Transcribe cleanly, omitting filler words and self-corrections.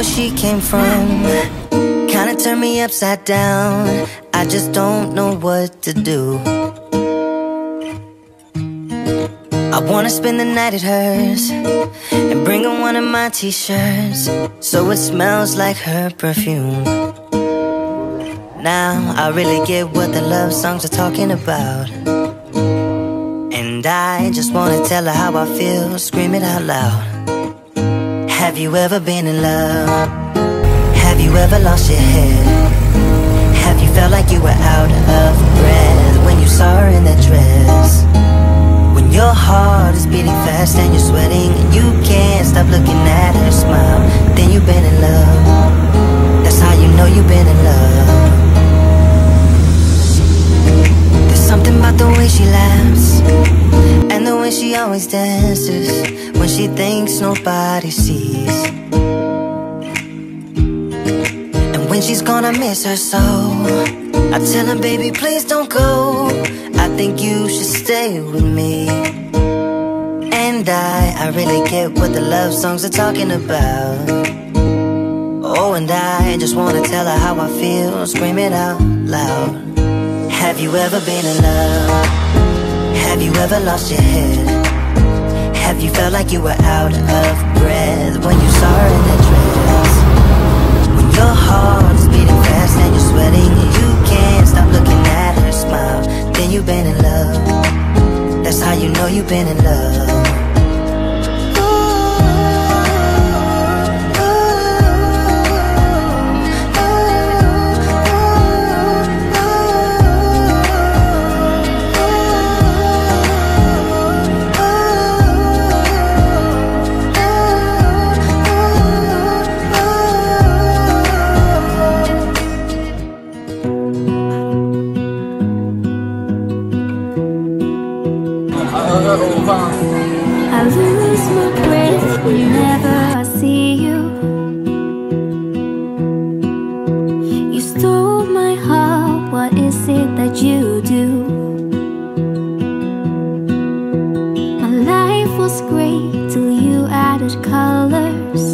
where she came from. Kinda turned me upside down. I just don't know what to do. I wanna spend the night at hers and bring her one of my t-shirts, so it smells like her perfume. Now I really get what the love songs are talking about, and I just wanna tell her how I feel, scream it out loud. Have you ever been in love? Have you ever lost your head? Have you felt like you were out of breath when you saw her in that dress? When your heart is beating fast and you're sweating and you can't stop looking at her smile, then you've been in love. That's how you know you've been in love. There's something about the way she laughs and the way she always dances when she thinks nobody sees. And when she's gone I miss her so. I tell her, baby, please don't go, I think you should stay with me. And I really get what the love songs are talking about. Oh, and I just wanna tell her how I feel, scream it out loud. Have you ever been in love? Have you ever lost your head? Have you felt like you were out of breath when you saw her in that dress? When your heart is beating fast and you're sweating and you can't stop looking at her smile, then you've been in love. That's how you know you've been in love. I lose my breath whenever I see you. You stole my heart, what is it that you do? My life was great till you added colors.